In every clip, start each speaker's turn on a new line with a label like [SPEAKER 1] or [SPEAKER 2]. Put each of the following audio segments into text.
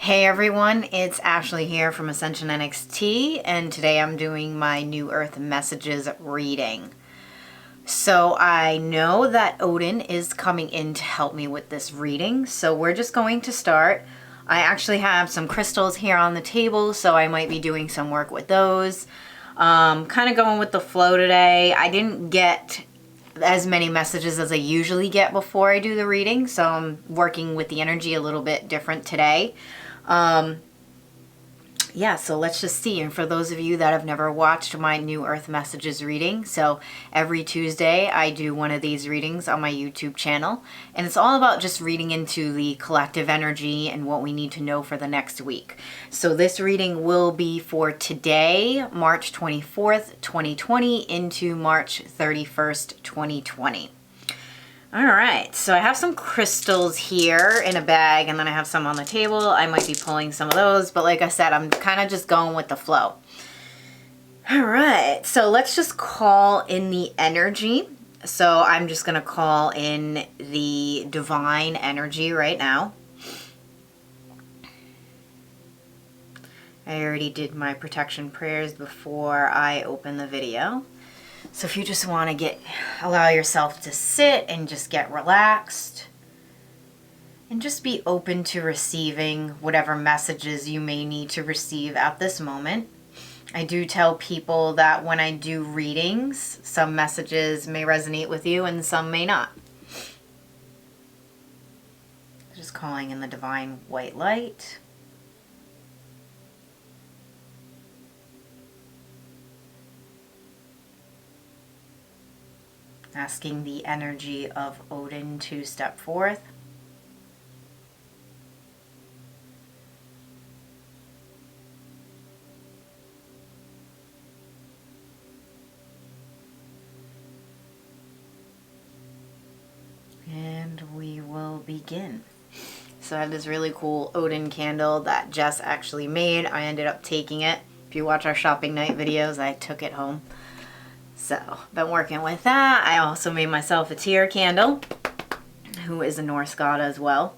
[SPEAKER 1] Hey everyone, it's Ashley here from Ascension NXT, and today I'm doing my New Earth Messages reading. So I know that Odin is coming in to help me with this reading, so we're just going to start. I actually have some crystals here on the table, so I might be doing some work with those. Kind of going with the flow today. I didn't get as many messages as I usually get before I do the reading, so I'm working with the energy a little bit different today. Yeah, so let's just see. And for those of you that have never watched my New Earth Messages reading, so every Tuesday I do one of these readings on my YouTube channel, and it's all about just reading into the collective energy and what we need to know for the next week. So this reading will be for today, March 24th, 2020 into March 31st, 2020. All right, so I have some crystals here in a bag, and then I have some on the table. I might be pulling some of those, but like I said, I'm kind of just going with the flow. All right, so let's just call in the energy. So I'm just going to call in the divine energy right now. I already did my protection prayers before I open the video. So if you just want to allow yourself to sit and just get relaxed and just be open to receiving whatever messages you may need to receive at this moment. I do tell people that when I do readings, some messages may resonate with you and some may not. Just calling in the divine white light. Asking the energy of Odin to step forth. And we will begin. So I have this really cool Odin candle that Jess actually made. I ended up taking it. If you watch our shopping night videos, I took it home. So, been working with that. I also made myself a Tyr candle, who is a Norse god as well.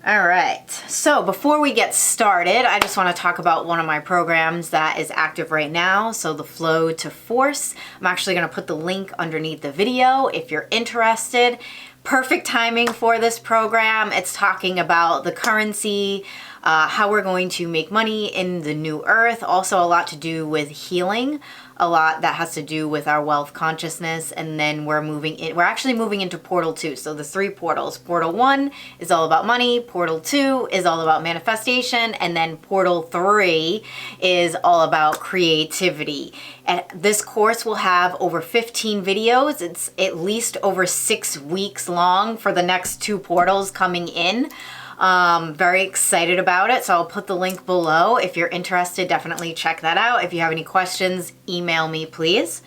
[SPEAKER 1] Alright, so before we get started, I just want to talk about one of my programs that is active right now, so the Flow to Force. I'm actually going to put the link underneath the video if you're interested. Perfect timing for this program. It's talking about the currency, how we're going to make money in the new earth, also a lot to do with healing, a lot that has to do with our wealth consciousness, and then we're actually moving into portal 2. So the 3 portals. Portal 1 is all about money, portal 2 is all about manifestation, and then portal 3 is all about creativity. And this course will have over 15 videos. It's at least over 6 weeks long for the next 2 portals coming in. Very excited about it, so I'll put the link below. If you're interested, definitely check that out. If you have any questions, email me, please.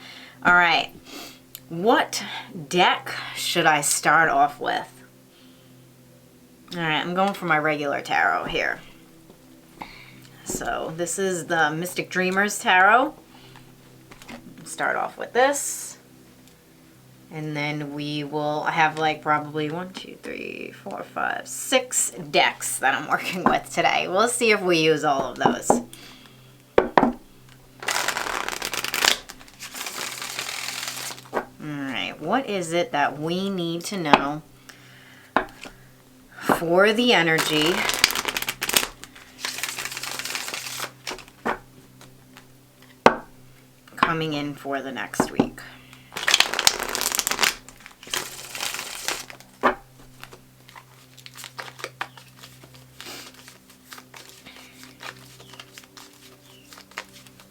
[SPEAKER 1] All right, what deck should I start off with? All right, I'm going for my regular tarot here. So this is the Mystic Dreamers Tarot. Start off with this. And then I have like probably 1, 2, 3, 4, 5, 6 decks that I'm working with today. We'll see if we use all of those. Alright, what is it that we need to know for the energy coming in for the next week?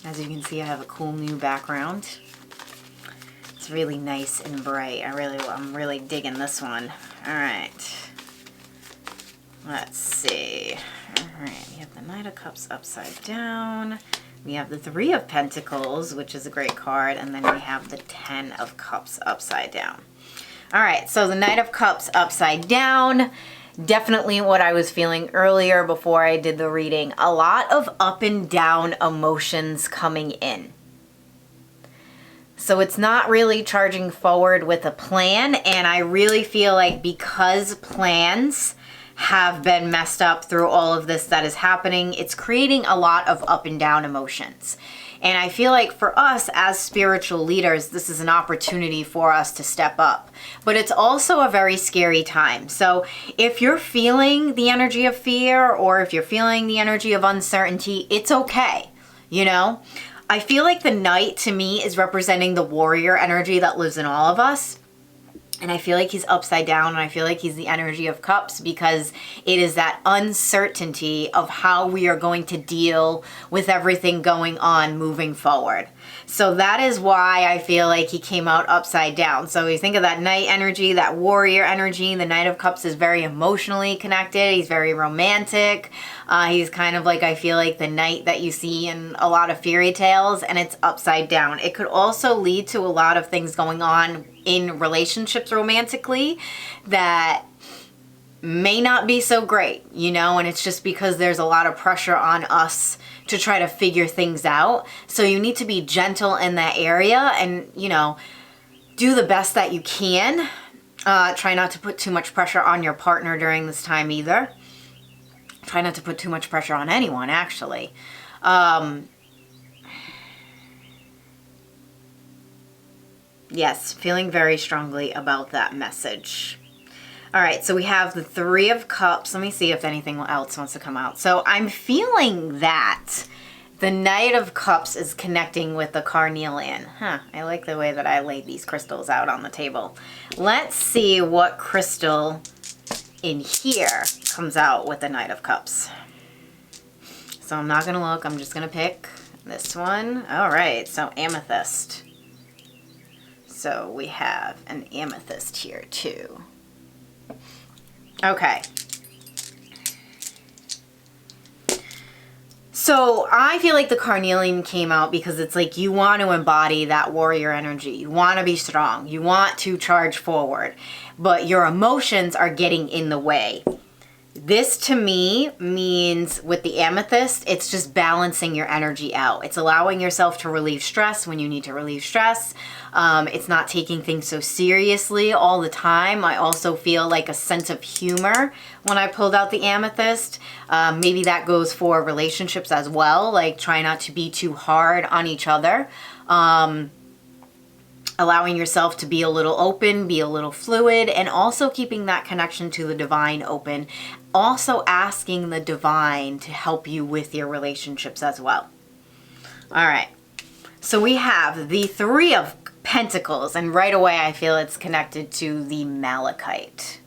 [SPEAKER 1] As you can see, I have a cool new background. It's really nice and bright. I'm really digging this one. All right. Let's see. All right, we have the Knight of Cups upside down. We have the 3 of Pentacles, which is a great card, and then we have the 10 of Cups upside down. All right, so the Knight of Cups upside down. Definitely what I was feeling earlier before I did the reading. A lot of up and down emotions coming in. So it's not really charging forward with a plan, and I really feel like because plans have been messed up through all of this that is happening. It's creating a lot of up and down emotions. And I feel like for us as spiritual leaders, this is an opportunity for us to step up. But it's also a very scary time. So if you're feeling the energy of fear, or if you're feeling the energy of uncertainty, it's okay. You know, I feel like the Knight to me is representing the warrior energy that lives in all of us. And I feel like he's upside down, and I feel like he's the energy of cups, because it is that uncertainty of how we are going to deal with everything going on moving forward. So that is why I feel like he came out upside down. So you think of that Knight energy, that warrior energy. The Knight of Cups is very emotionally connected. He's very romantic. He's kind of like, I feel like the knight that you see in a lot of fairy tales, and it's upside down. It could also lead to a lot of things going on in relationships romantically that may not be so great, you know, and it's just because there's a lot of pressure on us to try to figure things out. So you need to be gentle in that area and, you know, do the best that you can. Try not to put too much pressure on your partner during this time either. Try not to put too much pressure on anyone, actually. Yes, feeling very strongly about that message. All right, so we have the Three of Cups. Let me see if anything else wants to come out. So I'm feeling that the Knight of Cups is connecting with the carnelian. I like the way that I laid these crystals out on the table. Let's see what crystal in here comes out with the Knight of Cups. So I'm not going to look. I'm just going to pick this one. All right, so amethyst. So we have an amethyst here too. Okay. So I feel like the carnelian came out because it's like you want to embody that warrior energy. You want to be strong. You want to charge forward. But your emotions are getting in the way. This to me means with the amethyst, it's just balancing your energy out. It's allowing yourself to relieve stress when you need to relieve stress. It's not taking things so seriously all the time. I also feel like a sense of humor when I pulled out the amethyst. Maybe that goes for relationships as well. Like try not to be too hard on each other. Allowing yourself to be a little open, be a little fluid, and also keeping that connection to the divine open. Also asking the divine to help you with your relationships as well. All right. So we have the Three of Pentacles, and right away I feel it's connected to the malachite.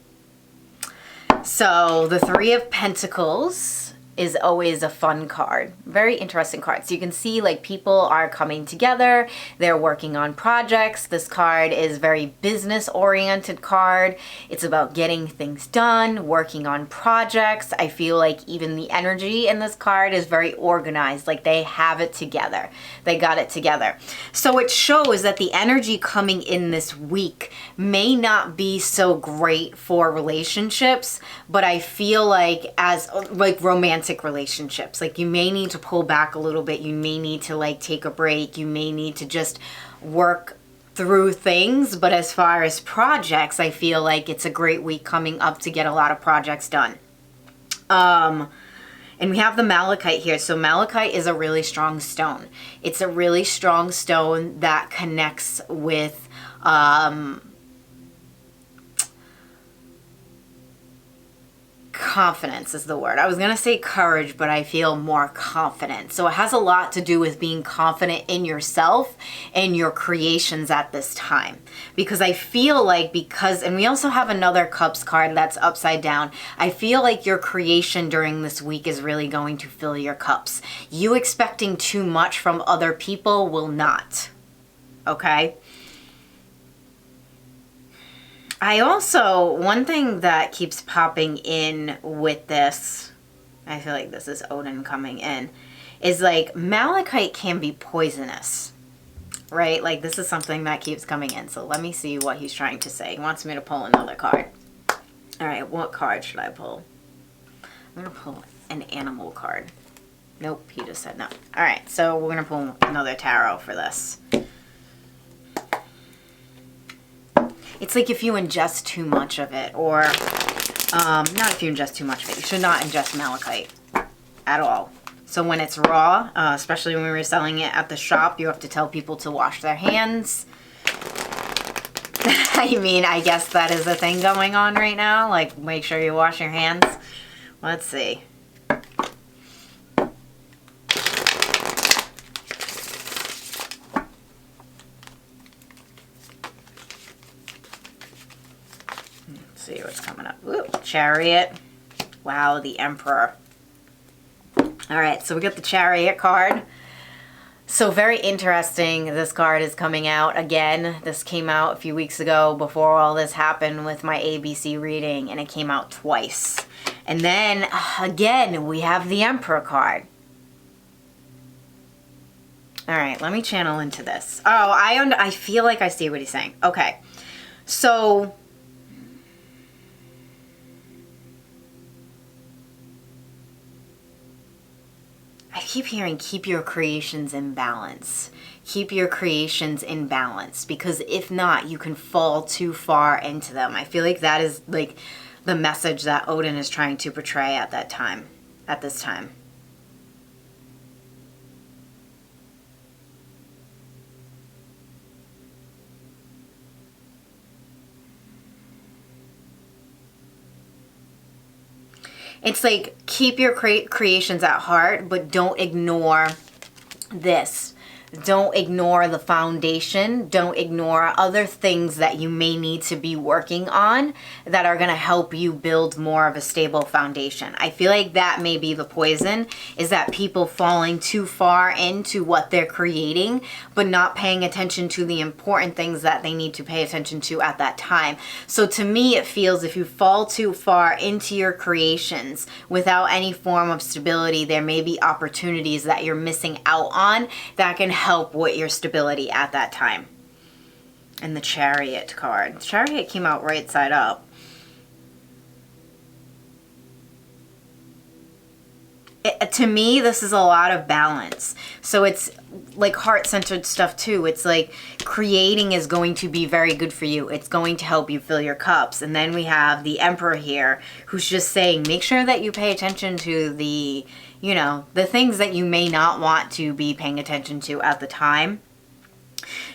[SPEAKER 1] So the Three of Pentacles is always a fun card. Very interesting card. So you can see like people are coming together. They're working on projects. This card is very business oriented card. It's about getting things done, working on projects. I feel like even the energy in this card is very organized. Like they have it together. They got it together. So it shows that the energy coming in this week may not be so great for relationships, but I feel like as like romantic relationships, like you may need to pull back a little bit. You may need to like take a break. You may need to just work through things. But as far as projects, I feel like it's a great week coming up to get a lot of projects done. And we have the malachite here. So malachite is a really strong stone. It's a really strong stone that connects with confidence is the word. I was going to say courage, but I feel more confident. So it has a lot to do with being confident in yourself and your creations at this time. Because I feel like and we also have another Cups card that's upside down. I feel like your creation during this week is really going to fill your cups. You expecting too much from other people will not. Okay? I also, one thing that keeps popping in with this, I feel like this is Odin coming in, is like malachite can be poisonous, right? Like this is something that keeps coming in. So let me see what he's trying to say. He wants me to pull another card. All right, what card should I pull? I'm going to pull an animal card. Nope, he just said no. All right, so we're going to pull another tarot for this. It's like if you ingest too much of it, or Not if you ingest too much of it. You should not ingest malachite at all. So when it's raw, especially when we're selling it at the shop, you have to tell people to wash their hands. I mean, I guess that is a thing going on right now. Like, make sure you wash your hands. Let's see. Let's see what's coming up. Ooh, Chariot. Wow, the Emperor. All right, so we got the Chariot card. So very interesting. This card is coming out again. This came out a few weeks ago before all this happened with my ABC reading, and it came out twice. And then again, we have the Emperor card. All right, let me channel into this. Oh, I feel like I see what he's saying. Okay, so I keep hearing keep your creations in balance. Keep your creations in balance, because if not, you can fall too far into them. I feel like that is like the message that Odin is trying to portray at that time, at this time. It's like, keep your creations at heart, but don't ignore this. Don't ignore the foundation. Don't ignore other things that you may need to be working on that are going to help you build more of a stable foundation. I feel like that may be the poison, is that people falling too far into what they're creating, but not paying attention to the important things that they need to pay attention to at that time. So to me, it feels if you fall too far into your creations without any form of stability, there may be opportunities that you're missing out on that can help with your stability at that time. And the Chariot card. The Chariot came out right side up. To me, this is a lot of balance. So it's like heart-centered stuff too. It's like creating is going to be very good for you. It's going to help you fill your cups. And then we have the Emperor here, who's just saying, make sure that you pay attention to the, you know, the things that you may not want to be paying attention to at the time,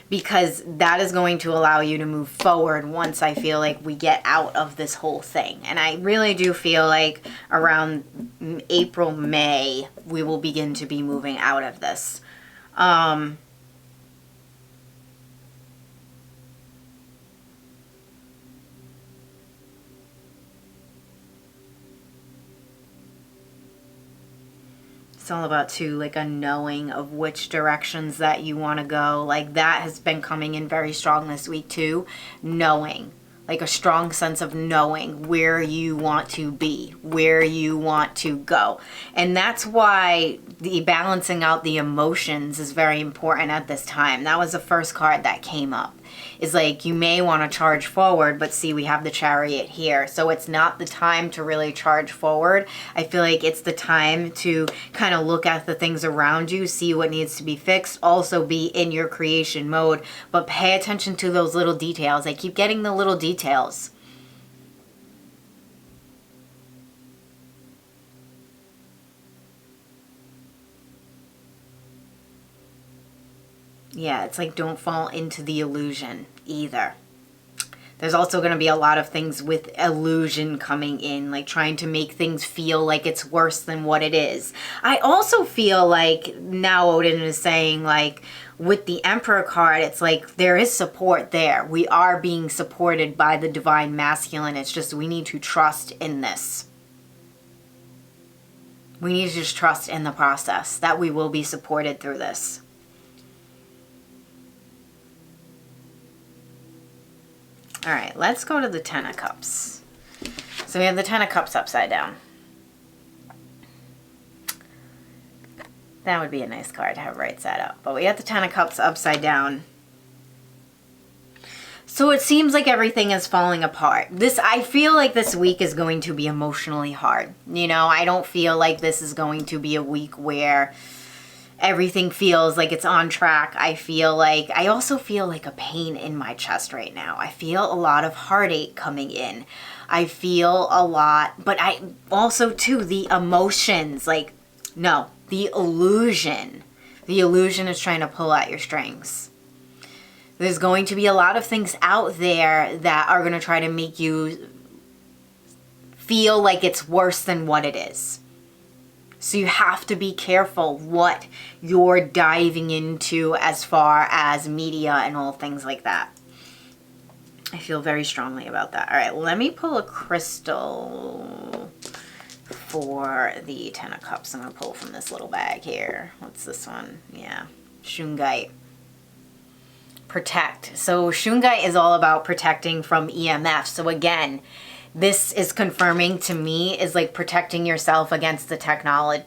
[SPEAKER 1] because that is going to allow you to move forward once I feel like we get out of this whole thing. And I really do feel like around April, May, we will begin to be moving out of this. It's all about too, like a knowing of which directions that you want to go. Like that has been coming in very strong this week too. Knowing, like a strong sense of knowing where you want to be, where you want to go. And that's why the balancing out the emotions is very important at this time. That was the first card that came up. Is like, you may want to charge forward, but see, we have the Chariot here. So it's not the time to really charge forward. I feel like it's the time to kind of look at the things around you, see what needs to be fixed, also be in your creation mode, but pay attention to those little details. I keep getting the little details. Yeah, it's like, don't fall into the illusion either. There's also going to be a lot of things with illusion coming in, like trying to make things feel like it's worse than what it is. I also feel like now Odin is saying, like, with the Emperor card, it's like there is support there. We are being supported by the divine masculine. It's just we need to trust in this. We need to just trust in the process that we will be supported through this. All right, let's go to the Ten of Cups. So we have the Ten of Cups upside down. That would be a nice card to have right side up. But we have the Ten of Cups upside down. So it seems like everything is falling apart. I feel like this week is going to be emotionally hard. You know, I don't feel like this is going to be a week where everything feels like it's on track. I also feel like a pain in my chest right now. I feel a lot of heartache coming in. I feel a lot, but I also too, the emotions, like, no, the illusion. The illusion is trying to pull at your strings. There's going to be a lot of things out there that are going to try to make you feel like it's worse than what it is. So you have to be careful what you're diving into as far as media and all things like that. I feel very strongly about that. All right, let me pull a crystal for the Ten of Cups. I'm going to pull from this little bag here. What's this one? Yeah, Shungite. Protect. So Shungite is all about protecting from EMF. So again, this is confirming to me is like protecting yourself against the technology.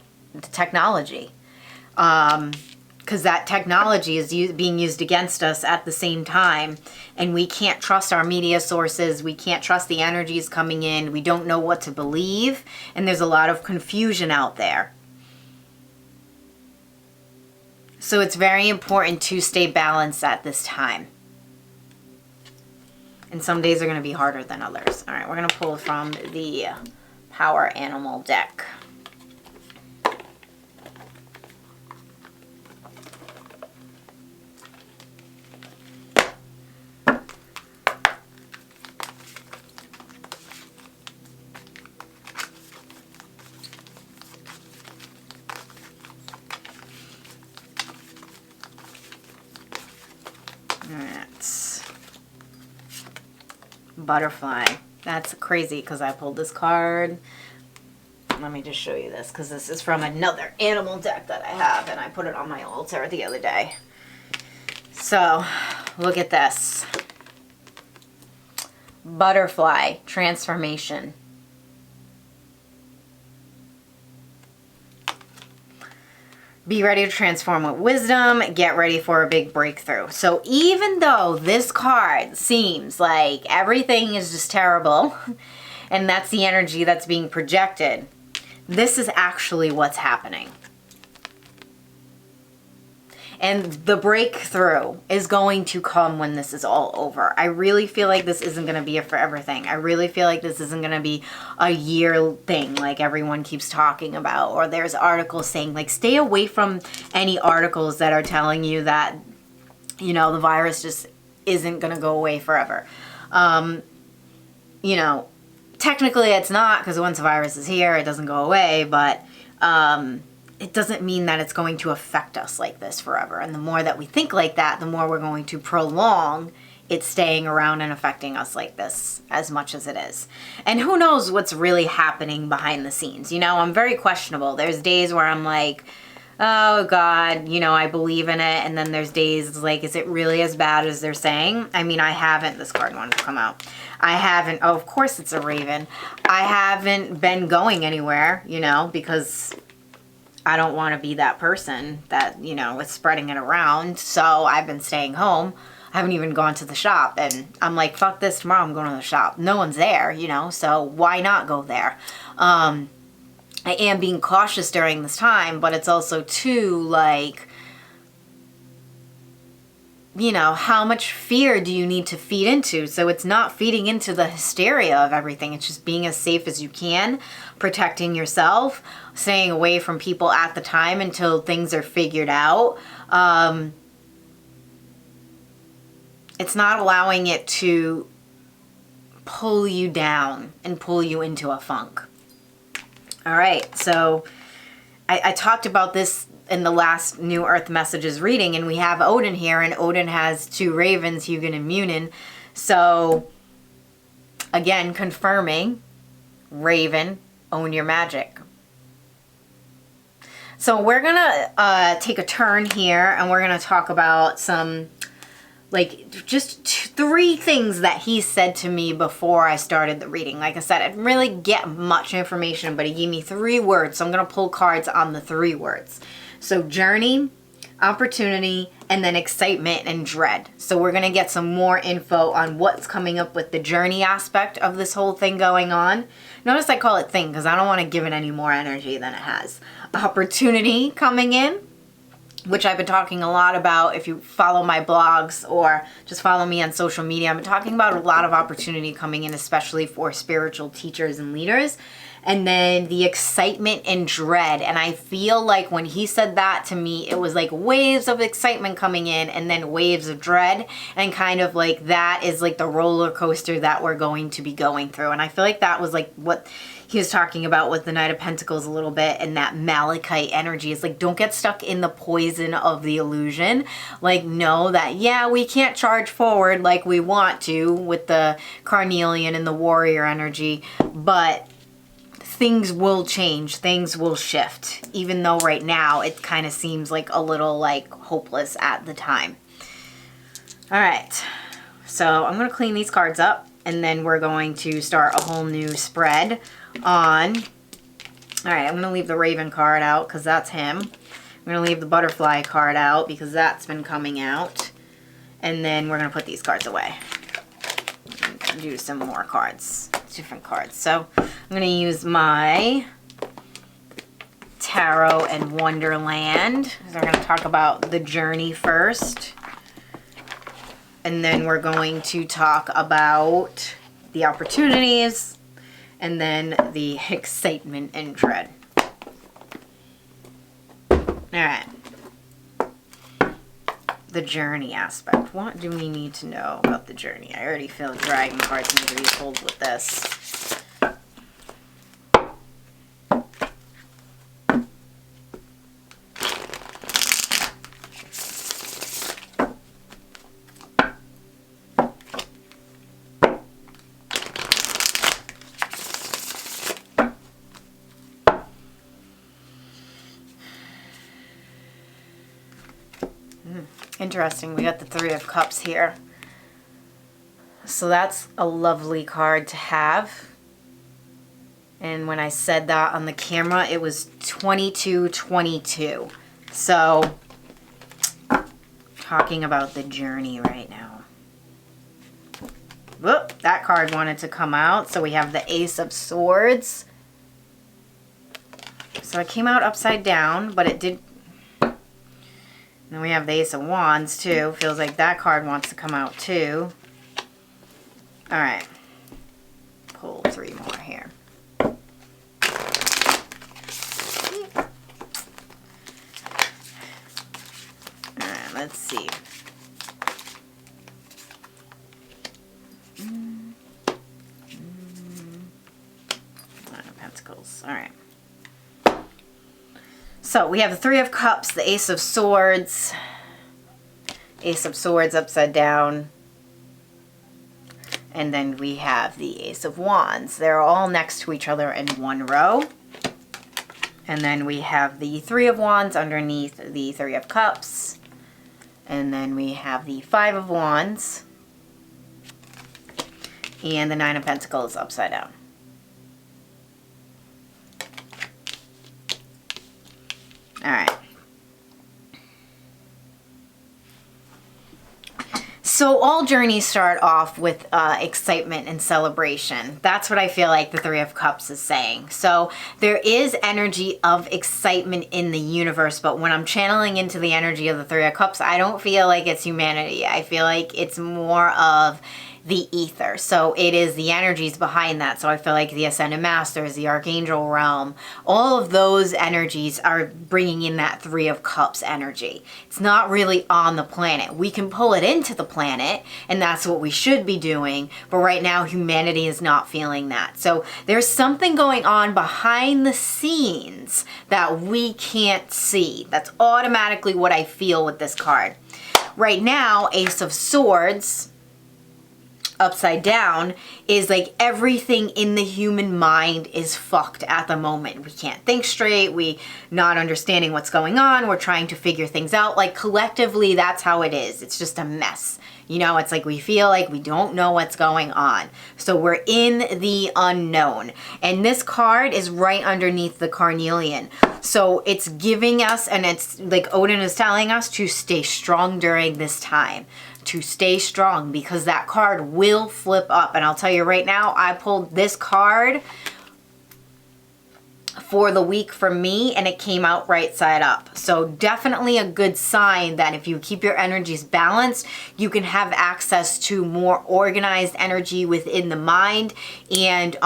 [SPEAKER 1] Because that technology is being used against us at the same time, and we can't trust our media sources. We can't trust the energies coming in. We don't know what to believe, and there's a lot of confusion out there. So it's very important to stay balanced at this time. And some days are going to be harder than others. All right, we're going to pull from the Power Animal deck. Butterfly. That's crazy because I pulled this card. Let me just show you this because this is from another animal deck that I have, and I put it on my altar the other day. So look at this. Butterfly transformation. Be ready to transform with wisdom. Get ready for a big breakthrough. So even though this card seems like everything is just terrible, and that's the energy that's being projected, this is actually what's happening. And the breakthrough is going to come when this is all over. I really feel like this isn't going to be a forever thing. I really feel like this isn't going to be a year thing like everyone keeps talking about. Or there's articles saying, like, stay away from any articles that are telling you that, you know, the virus just isn't going to go away forever. You know, technically it's not, because once the virus is here, it doesn't go away. But it doesn't mean that it's going to affect us like this forever. And the more that we think like that, the more we're going to prolong it staying around and affecting us like this as much as it is. And who knows what's really happening behind the scenes. You know, I'm very questionable. There's days where I'm like, oh God, you know, I believe in it. And then there's days like, is it really as bad as they're saying? I mean, I haven't, this card wanted to come out. I haven't, oh, of course it's a raven. I haven't been going anywhere, you know, because I don't want to be that person that, you know, is spreading it around. So I've been staying home. I haven't even gone to the shop. And I'm like, fuck this, tomorrow I'm going to the shop. No one's there, you know, so why not go there? I am being cautious during this time, but it's also too, like, you know, how much fear do you need to feed into? So it's not feeding into the hysteria of everything. It's just being as safe as you can, protecting yourself, staying away from people at the time until things are figured out. It's not allowing it to pull you down and pull you into a funk. All right, so I talked about this in the last New Earth Messages reading, and we have Odin here, and Odin has two ravens, Hugin and Munin. So, again, confirming, Raven, own your magic. So we're going to take a turn here, and we're going to talk about some, like, just three things that he said to me before I started the reading. Like I said, I didn't really get much information, but he gave me 3 words. So I'm going to pull cards on the 3 words. So journey, opportunity, and then excitement and dread. So we're going to get some more info on what's coming up with the journey aspect of this whole thing going on. Notice I call it thing because I don't want to give it any more energy than it has. Opportunity coming in. which I've been talking a lot about. If you follow my blogs or just follow me on social media, I've been talking about a lot of opportunity coming in, especially for spiritual teachers and leaders. And then the excitement and dread. And I feel like when he said that to me, it was like waves of excitement coming in and then waves of dread. And kind of like that is like the roller coaster that we're going to be going through. And I feel like that was like what he was talking about with the Knight of Pentacles a little bit, and that Malachite energy is like, don't get stuck in the poison of the illusion. Like, know that, yeah, we can't charge forward like we want to with the Carnelian and the warrior energy, but things will change, things will shift, even though right now it kind of seems like a little like hopeless at the time. All right, so I'm going to clean these cards up, and then we're going to start a whole new spread on. All right, I'm going to leave the Raven card out because that's him. I'm going to leave the Butterfly card out because that's been coming out. And then we're going to put these cards away. And do some more cards, different cards. So I'm going to use my Tarot and Wonderland. So we're going to talk about the journey first. And then we're going to talk about the opportunities, and then the excitement and dread. All right. The journey aspect. What do we need to know about the journey? I already feel dragon cards need to be pulled with this. Interesting, we got the Three of Cups here. So that's a lovely card to have. And when I said that on the camera, it was 2222. So, talking about the journey right now. Whoop, that card wanted to come out. So we have the Ace of Swords. So it came out upside down, but it did. Then we have the Ace of Wands, too. Feels like that card wants to come out, too. Alright. Pull 3 more here. Alright, let's see. Nine of Pentacles. Alright. So we have the Three of Cups, the Ace of Swords, Ace of Swords upside down, and then we have the Ace of Wands. They're all next to each other in one row. And then we have the Three of Wands underneath the Three of Cups. And then we have the Five of Wands and the Nine of Pentacles upside down. All right. So all journeys start off with excitement and celebration. That's what I feel like the Three of Cups is saying. So there is energy of excitement in the universe, but when I'm channeling into the energy of the Three of Cups, I don't feel like it's humanity. I feel like it's more of the ether. So it is the energies behind that. So I feel like the Ascended Masters, the Archangel realm, all of those energies are bringing in that Three of Cups energy. It's not really on the planet. We can pull it into the planet, and that's what we should be doing. But right now, humanity is not feeling that. So there's something going on behind the scenes that we can't see. That's automatically what I feel with this card. Right now, Ace of Swords upside down is like everything in the human mind is fucked at the moment. We can't think straight. We not understanding what's going on. We're trying to figure things out. Like collectively, that's how it is. It's just a mess. You know, it's like we feel like we don't know what's going on. So we're in the unknown. And this card is right underneath the Carnelian. So it's giving us, and it's like Odin is telling us to stay strong during this time. To stay strong, because that card will flip up. And I'll tell you right now, I pulled this card for the week for me, and it came out right side up. So definitely a good sign that if you keep your energies balanced, you can have access to more organized energy within the mind and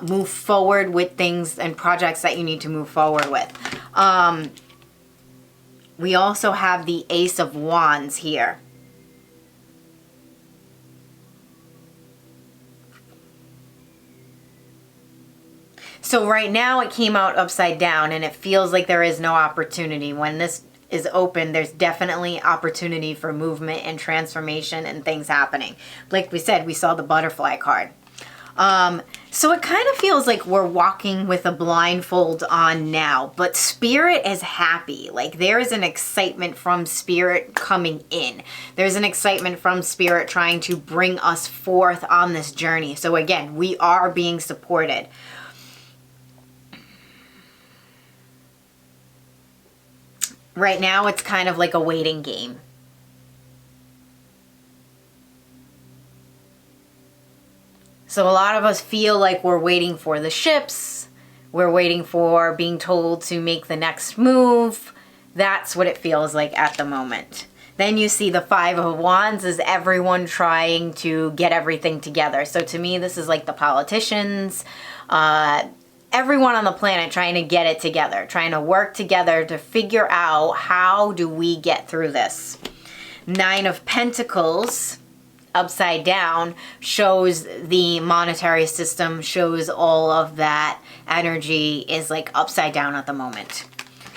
[SPEAKER 1] move forward with things and projects that you need to move forward with. We also have the Ace of Wands here. So right now it came out upside down and it feels like there is no opportunity. When this is open, there's definitely opportunity for movement and transformation and things happening. Like we said, we saw the butterfly card. So it kind of feels like we're walking with a blindfold on now, but spirit is happy. Like there is an excitement from spirit coming in. There's an excitement from spirit trying to bring us forth on this journey. So again, we are being supported. Right now, it's kind of like a waiting game. So a lot of us feel like we're waiting for the ships. We're waiting for being told to make the next move. That's what it feels like at the moment. Then you see the Five of Wands is everyone trying to get everything together. So to me, this is like the politicians, everyone on the planet trying to get it together, trying to work together to figure out how do we get through this. Nine of Pentacles upside down shows the monetary system, shows all of that energy is like upside down at the moment.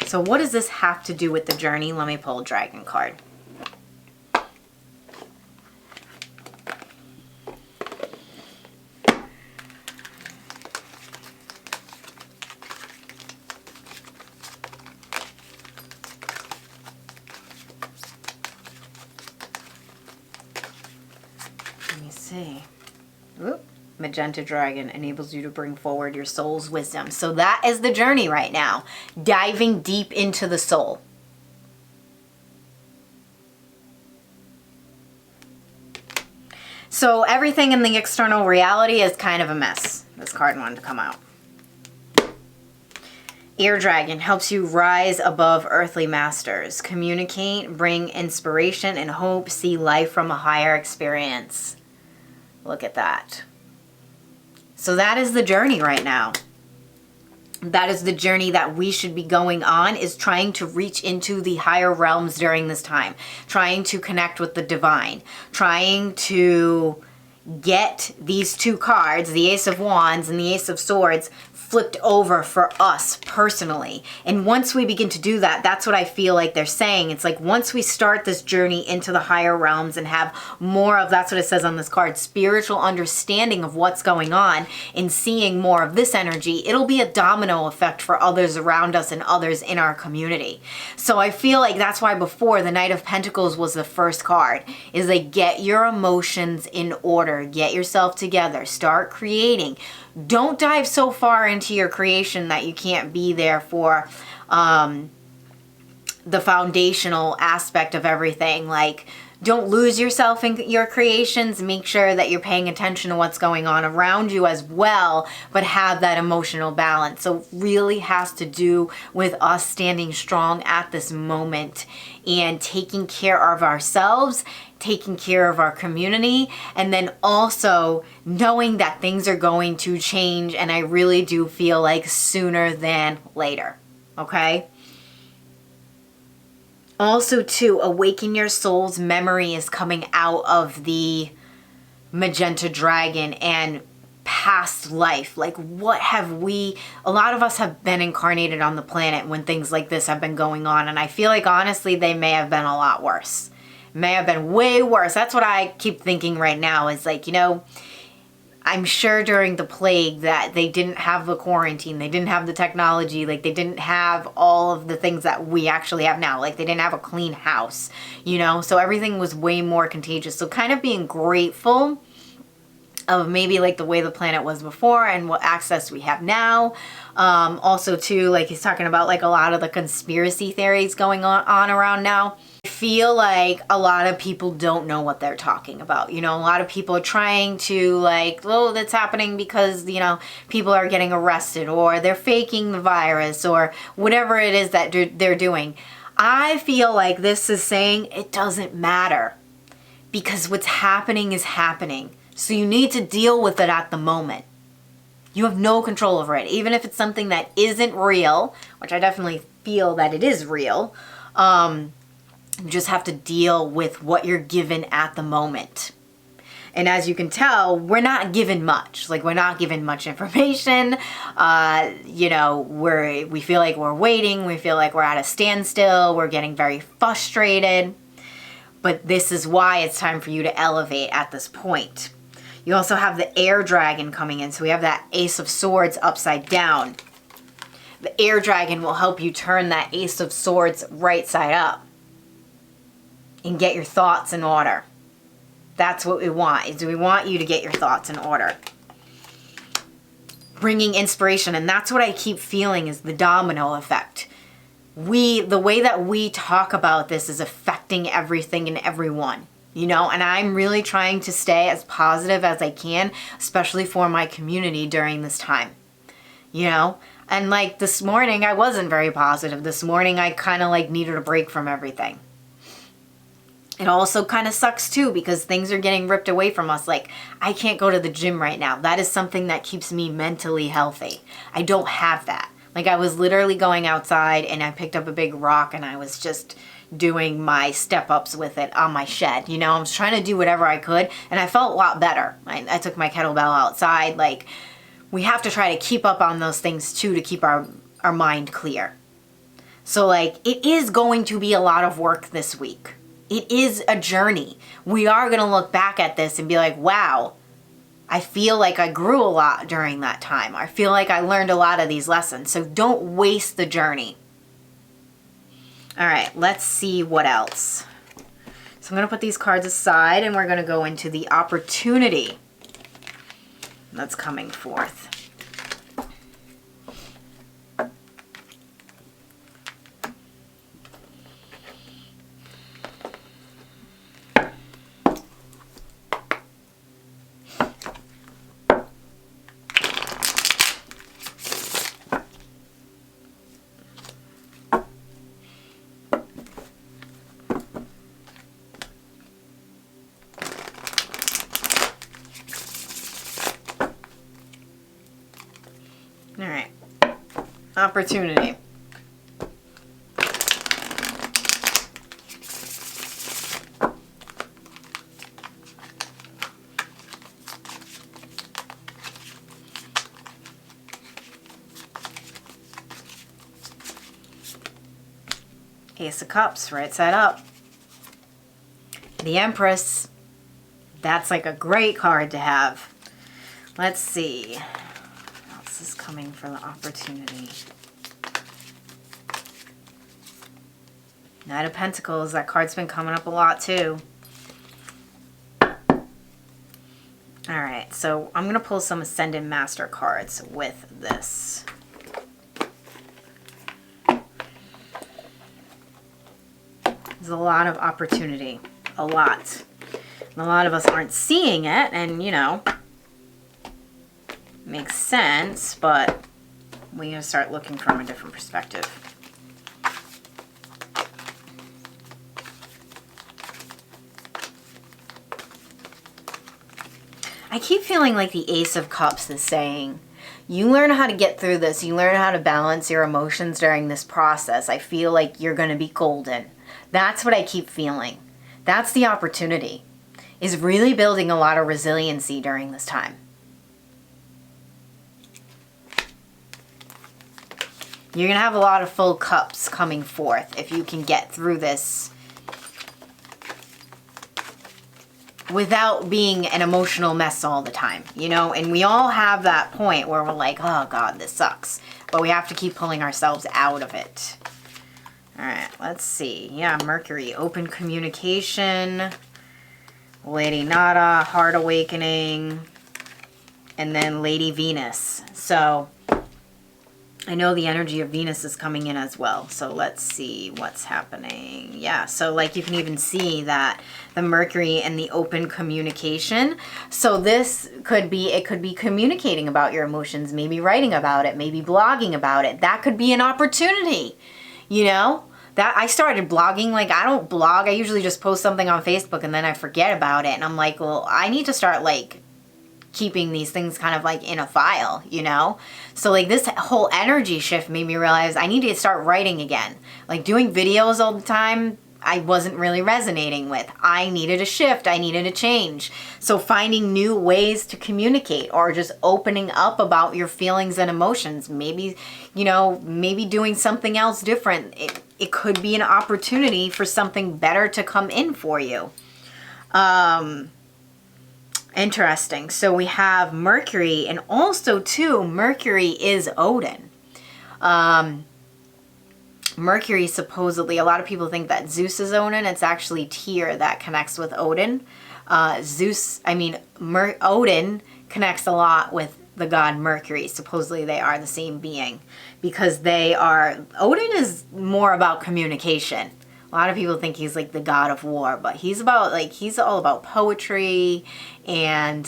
[SPEAKER 1] So what does this have to do with the journey? Let me pull a dragon card. Oop. Magenta Dragon enables you to bring forward your soul's wisdom. So that is the journey right now. Diving deep into the soul. So everything in the external reality is kind of a mess. This card wanted to come out. Air Dragon helps you rise above earthly masters. Communicate, bring inspiration and hope, see life from a higher experience. Look at that. So that is the journey right now. That is the journey that we should be going on, is trying to reach into the higher realms during this time. Trying to connect with the divine. Trying to get these two cards, the Ace of Wands and the Ace of Swords, flipped over for us personally. And once we begin to do that, that's what I feel like they're saying. It's like once we start this journey into the higher realms and have more of, that's what it says on this card, spiritual understanding of what's going on and seeing more of this energy, it'll be a domino effect for others around us and others in our community. So I feel like that's why before the Knight of Pentacles was the first card, is like get your emotions in order, get yourself together, start creating. Don't dive so far into your creation that you can't be there for the foundational aspect of everything. Like, don't lose yourself in your creations. Make sure that you're paying attention to what's going on around you as well, but have that emotional balance. So it really has to do with us standing strong at this moment and taking care of ourselves, taking care of our community, and then also knowing that things are going to change, and I really do feel like sooner than later, okay? Also, too, awaken your soul's memory is coming out of the Magenta Dragon and past life. Like, what have we, a lot of us have been incarnated on the planet when things like this have been going on, and I feel like honestly they may have been a lot worse. May have been way worse. That's what I keep thinking right now, is like, you know, I'm sure during the plague that they didn't have the quarantine, they didn't have the technology, like they didn't have all of the things that we actually have now. Like they didn't have a clean house, you know, so everything was way more contagious. So kind of being grateful of maybe like the way the planet was before and what access we have now. Also too, like he's talking about like a lot of the conspiracy theories going on around now. I feel like a lot of people don't know what they're talking about. You know, a lot of people are trying to like, oh, that's happening because, you know, people are getting arrested or they're faking the virus or whatever it is that they're doing. I feel like this is saying it doesn't matter because what's happening is happening. So you need to deal with it at the moment. You have no control over it. Even if it's something that isn't real, which I definitely feel that it is real, you just have to deal with what you're given at the moment. And as you can tell, we're not given much. Like, we're not given much information. You know, we feel like we're waiting. We feel like we're at a standstill. We're getting very frustrated. But this is why it's time for you to elevate at this point. You also have the air dragon coming in. So we have that Ace of Swords upside down. The air dragon will help you turn that Ace of Swords right side up and get your thoughts in order. That's what we want, is we want you to get your thoughts in order. Bringing inspiration, and that's what I keep feeling is the domino effect. The way that we talk about this is affecting everything and everyone. You know, and I'm really trying to stay as positive as I can, especially for my community during this time. You know, and like this morning, I wasn't very positive. This morning, I kind of like needed a break from everything. It also kind of sucks too because things are getting ripped away from us. Like, I can't go to the gym right now. That is something that keeps me mentally healthy. I don't have that. Like, I was literally going outside and I picked up a big rock and I was just doing my step-ups with it on my shed. You know, I was trying to do whatever I could and I felt a lot better. I took my kettlebell outside. Like, we have to try to keep up on those things too to keep our mind clear. So, like, it is going to be a lot of work this week. It is a journey. We are going to look back at this and be like, wow, I feel like I grew a lot during that time. I feel like I learned a lot of these lessons. So don't waste the journey. All right, let's see what else. So I'm going to put these cards aside and we're going to go into the opportunity that's coming forth. All right, opportunity. Ace of Cups, right side up. The Empress. That's like a great card to have. Let's see. Is coming for the opportunity. Knight of Pentacles, that card's been coming up a lot too. Alright, so I'm going to pull some Ascended Master cards with this. There's a lot of opportunity. A lot. And a lot of us aren't seeing it, and you know, makes sense, but we gotta start looking from a different perspective. I keep feeling like the Ace of Cups is saying, you learn how to get through this. You learn how to balance your emotions during this process. I feel like you're going to be golden. That's what I keep feeling. That's the opportunity, is really building a lot of resiliency during this time. You're going to have a lot of full cups coming forth if you can get through this without being an emotional mess all the time, you know? And we all have that point where we're like, oh God, this sucks. But we have to keep pulling ourselves out of it. All right, let's see. Yeah, Mercury, open communication. Lady Nada, heart awakening. and then Lady Venus. So I know the energy of Venus is coming in as well. So let's see what's happening. Yeah, so like you can even see that the Mercury and the open communication. So this could be, it could be communicating about your emotions, maybe writing about it, maybe blogging about it. That could be an opportunity, you know? That I started blogging, like I don't blog. I usually just post something on Facebook and then I forget about it. And I'm like, well, I need to start like keeping these things kind of like in a file, you know? So like this whole energy shift made me realize I need to start writing again. Like doing videos all the time, I wasn't really resonating with. I needed a shift. I needed a change. So finding new ways to communicate or just opening up about your feelings and emotions. Maybe, you know, maybe doing something else different. It could be an opportunity for something better to come in for you. Interesting. So we have Mercury, and also too, Mercury is Odin. Mercury supposedly, a lot of people think that Zeus is Odin. It's actually Tyr that connects with Odin. Odin connects a lot with the god Mercury. Supposedly they are the same being because Odin is more about communication. A lot of people think he's like the god of war, but he's all about poetry and,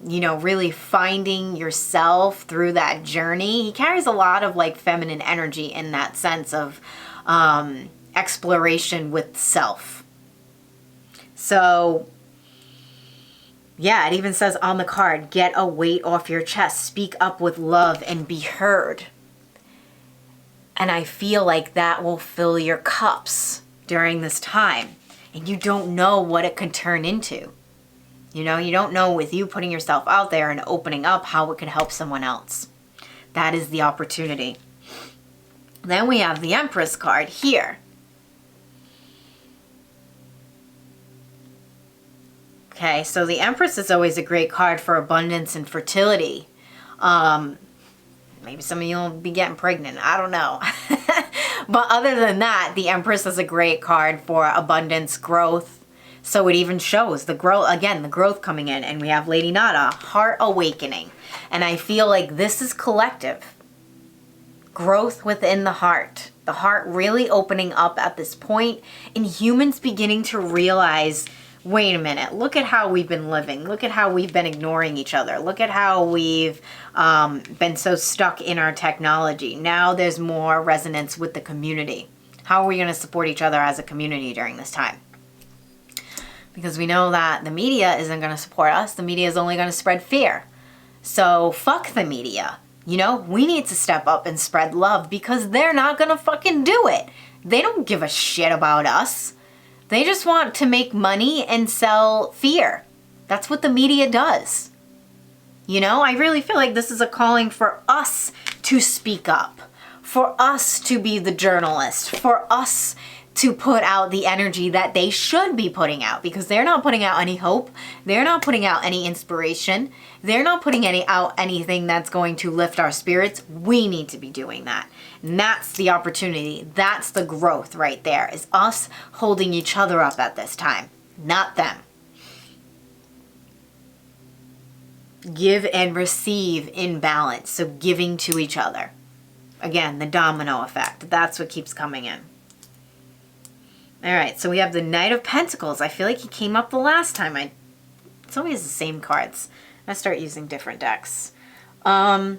[SPEAKER 1] you know, really finding yourself through that journey. He carries a lot of like feminine energy in that sense of exploration with self. So, yeah, it even says on the card, get a weight off your chest, speak up with love and be heard. And I feel like that will fill your cups during this time. And you don't know what it could turn into. You know, you don't know with you putting yourself out there and opening up how it could help someone else. That is the opportunity. Then we have the Empress card here. Okay, so the Empress is always a great card for abundance and fertility. Maybe some of you will be getting pregnant. I don't know. But other than that, the Empress is a great card for abundance, growth. So it even shows the growth, again, the growth coming in. And we have Lady Nada, heart awakening. And I feel like this is collective. Growth within the heart. The heart really opening up at this point. And humans beginning to realize, wait a minute, look at how we've been living. Look at how we've been ignoring each other. Look at how we've been so stuck in our technology. Now there's more resonance with the community. How are we going to support each other as a community during this time? Because we know that the media isn't going to support us. The media is only going to spread fear. So fuck the media. You know, we need to step up and spread love because they're not going to fucking do it. They don't give a shit about us. They just want to make money and sell fear. That's what the media does. You know, I really feel like this is a calling for us to speak up, for us to be the journalist, for us to put out the energy that they should be putting out because they're not putting out any hope. They're not putting out any inspiration. They're not putting out anything that's going to lift our spirits. We need to be doing that. And that's the opportunity. That's the growth right there, is us holding each other up at this time, not them. Give and receive in balance. So giving to each other. Again, the domino effect. That's what keeps coming in. All right, so we have the Knight of Pentacles. I feel like he came up the last time. It's always the same cards. I start using different decks. I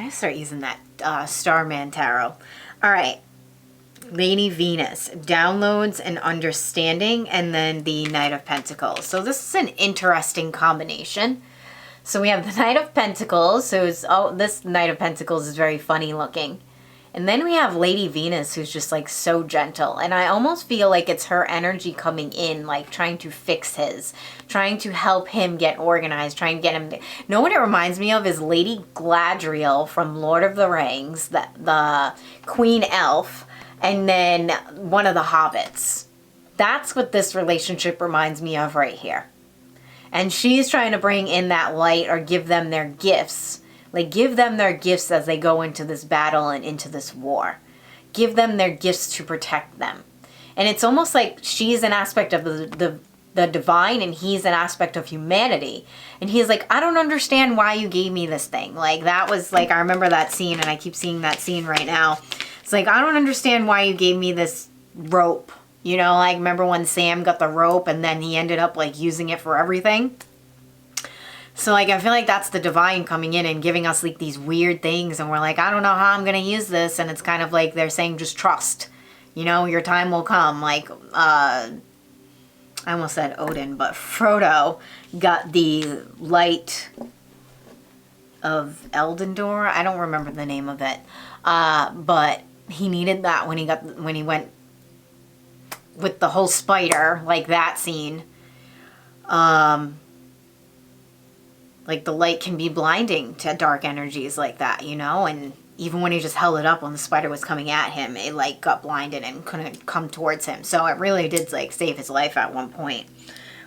[SPEAKER 1] start using that Starman Tarot. All right, Lady Venus, downloads and understanding, and then the Knight of Pentacles. So this is an interesting combination. So we have the Knight of Pentacles. So this Knight of Pentacles is very funny looking. And then we have Lady Venus, who's just like so gentle. And I almost feel like it's her energy coming in, like trying to fix his, trying to help him get organized, trying to get him. Know what it reminds me of is Lady Galadriel from Lord of the Rings, the Queen Elf, and then one of the hobbits. That's what this relationship reminds me of right here. And she's trying to bring in that light or give them their gifts. Like, give them their gifts as they go into this battle and into this war. Give them their gifts to protect them. And it's almost like she's an aspect of the the divine, and he's an aspect of humanity. And he's like, I don't understand why you gave me this thing. Like, that was like, I remember that scene, and I keep seeing that scene right now. It's like, I don't understand why you gave me this rope. You know, like, remember when Sam got the rope and then he ended up like using it for everything? So like, I feel like that's the divine coming in and giving us like these weird things, and we're like, I don't know how I'm gonna use this, and it's kind of like they're saying, just trust. You know, your time will come. Like, I almost said Odin, but Frodo got the light of Eldendor. I don't remember the name of it. But he needed that when he went with the whole spider, like that scene. Like, the light can be blinding to dark energies like that, you know? And even when he just held it up when the spider was coming at him, it like got blinded and couldn't come towards him. So it really did like save his life at one point.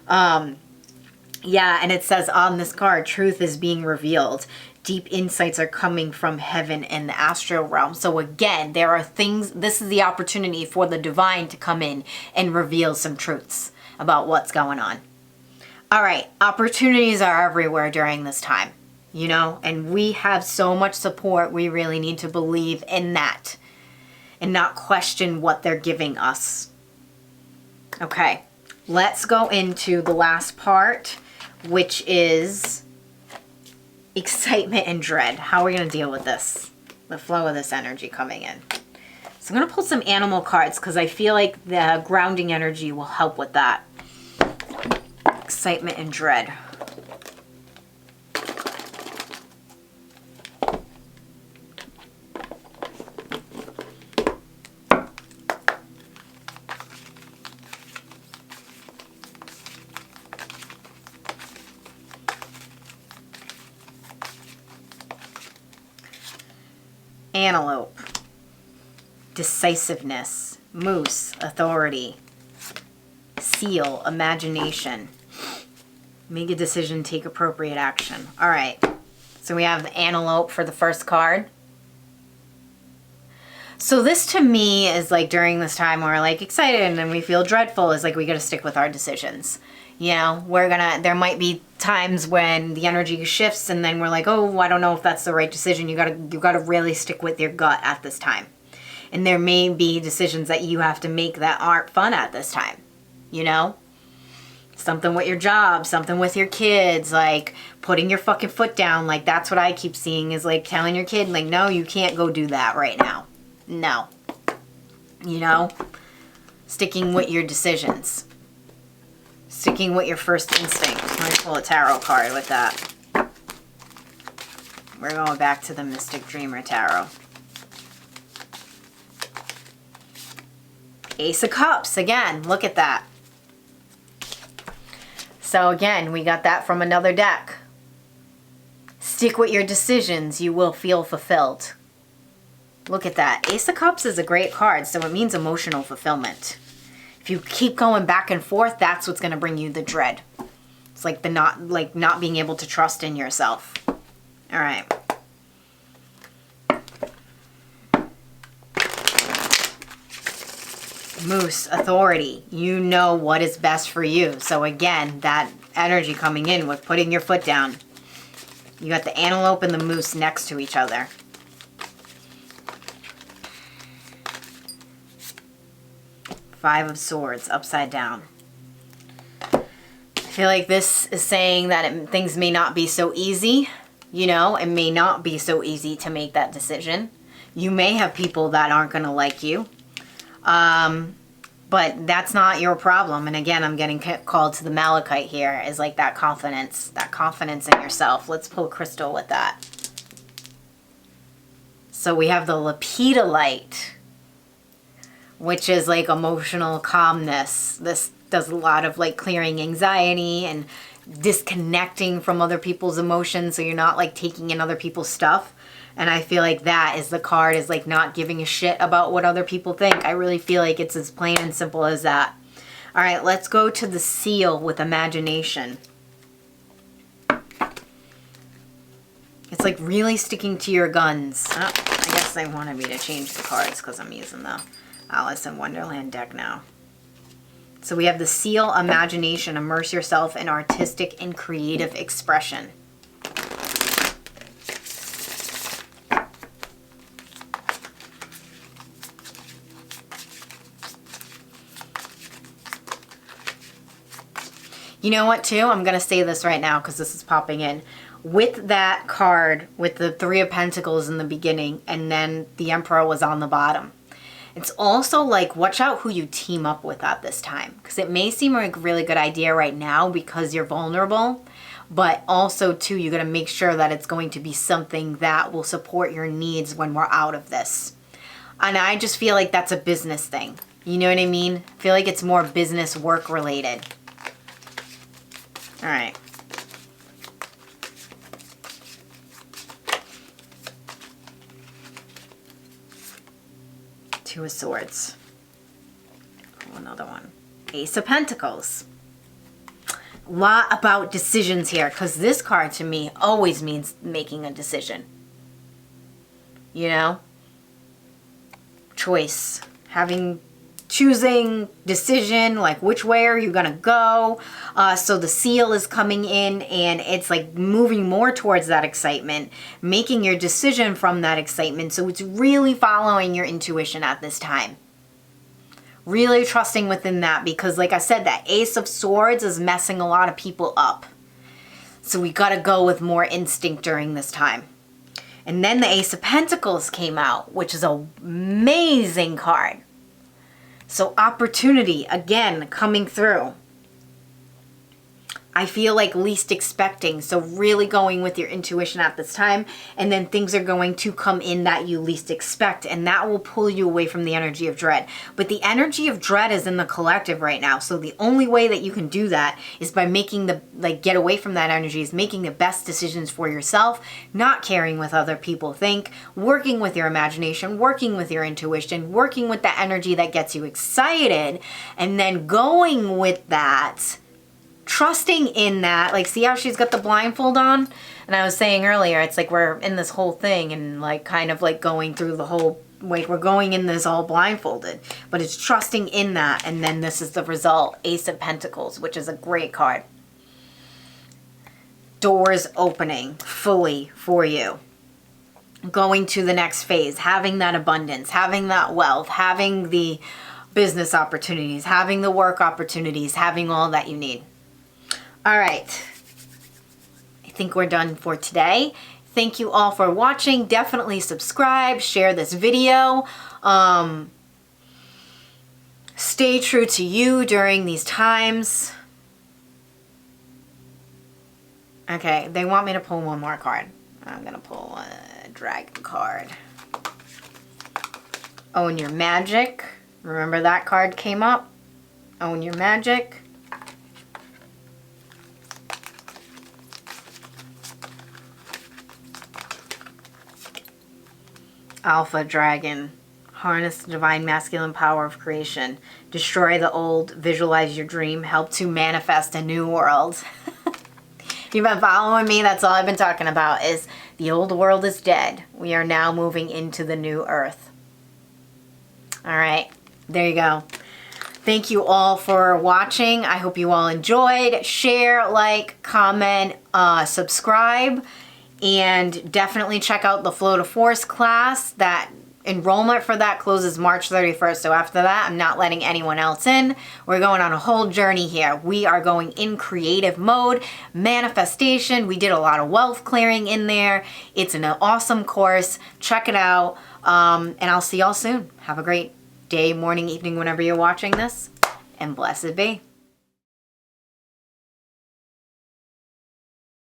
[SPEAKER 1] Yeah, and it says on this card, truth is being revealed. Deep insights are coming from heaven and the astral realm. So again, there are things, this is the opportunity for the divine to come in and reveal some truths about what's going on. All right, opportunities are everywhere during this time, you know, and we have so much support. We really need to believe in that and not question what they're giving us. Okay, let's go into the last part, which is excitement and dread. How are we going to deal with this? The flow of this energy coming in. So I'm going to pull some animal cards because I feel like the grounding energy will help with that. Excitement and dread. Antelope. Decisiveness. Moose. Authority. Seal. Imagination. Make a decision, take appropriate action. All right. So we have the antelope for the first card. So this to me is like during this time we're like excited and we feel dreadful, is like we got to stick with our decisions. You know, there might be times when the energy shifts and then we're like, oh, I don't know if that's the right decision. You gotta really stick with your gut at this time. And there may be decisions that you have to make that aren't fun at this time, you know? Something with your job, something with your kids, like putting your fucking foot down. Like, that's what I keep seeing, is like telling your kid, like, no, you can't go do that right now. No. You know? Sticking with your decisions. Sticking with your first instinct. Let me pull a tarot card with that. We're going back to the Mystic Dreamer Tarot. Ace of Cups. Again, look at that. So again, we got that from another deck. Stick with your decisions, you will feel fulfilled. Look at that. Ace of Cups is a great card, so it means emotional fulfillment. If you keep going back and forth, that's what's going to bring you the dread. It's like not being able to trust in yourself. All right. Moose, authority. You know what is best for you. So again, that energy coming in with putting your foot down. You got the antelope and the moose next to each other. Five of Swords, upside down. I feel like this is saying that things may not be so easy, you know, it may not be so easy to make that decision. You may have people that aren't going to like you. But that's not your problem. And again, I'm getting called to the Malachite here, is like that confidence in yourself. Let's pull crystal with that. So we have the Lepidolite, which is like emotional calmness. This does a lot of like clearing anxiety and disconnecting from other people's emotions, so you're not like taking in other people's stuff. And I feel like that is the card, is like not giving a shit about what other people think. I really feel like it's as plain and simple as that. All right, let's go to the Seal with imagination. It's like really sticking to your guns. Oh, I guess they wanted me to change the cards because I'm using the Alice in Wonderland deck now. So we have the seal, imagination, immerse yourself in artistic and creative expression. You know what, too? I'm going to say this right now because this is popping in. With that card, with the Three of Pentacles in the beginning, and then the Emperor was on the bottom. It's also like, watch out who you team up with at this time. Because it may seem like a really good idea right now because you're vulnerable. But also, too, you got to make sure that it's going to be something that will support your needs when we're out of this. And I just feel like that's a business thing. You know what I mean? I feel like it's more business work related. All right. Two of Swords. Oh, another one. Ace of Pentacles. A lot about decisions here because this card to me always means making a decision. You know? Choice. Choosing, decision, like which way are you gonna go? So the seal is coming in and it's like moving more towards that excitement, making your decision from that excitement. So it's really following your intuition at this time. Really trusting within that because like I said, that Ace of Swords is messing a lot of people up. So we gotta go with more instinct during this time. And then the Ace of Pentacles came out, which is an amazing card. So opportunity, again, coming through. I feel like least expecting. So really going with your intuition at this time. And then things are going to come in that you least expect. And that will pull you away from the energy of dread. But the energy of dread is in the collective right now. So the only way that you can do that is by making get away from that energy, is making the best decisions for yourself, not caring what other people think, working with your imagination, working with your intuition, working with the energy that gets you excited, and then going with that. Trusting in that, like, see how she's got the blindfold on? And I was saying earlier, it's like we're in this whole thing and like kind of like going through the whole, like we're going in this all blindfolded. But it's trusting in that, and then this is the result, Ace of Pentacles, which is a great card. Doors opening fully for you. Going to the next phase, having that abundance, having that wealth, having the business opportunities, having the work opportunities, having all that you need. All right, I think we're done for today. Thank you all for watching. Definitely subscribe, share this video. Stay true to you during these times. Okay, they want me to pull one more card. I'm gonna pull a dragon card. Own your magic. Remember that card came up? Own your magic. Alpha Dragon. Harness the divine masculine power of creation. Destroy the old. Visualize your dream. Help to manifest a new world. If you've been following me, that's all I've been talking about is the old world is dead. We are now moving into the new earth. All right. There you go. Thank you all for watching. I hope you all enjoyed. Share, like, comment, subscribe. And definitely check out the Flow to Force class. That enrollment for that closes March 31st. So after that, I'm not letting anyone else in. We're going on a whole journey here. We are going in creative mode, manifestation. We did a lot of wealth clearing in there. It's an awesome course. Check it out. And I'll see y'all soon. Have a great day, morning, evening, whenever you're watching this. And blessed be.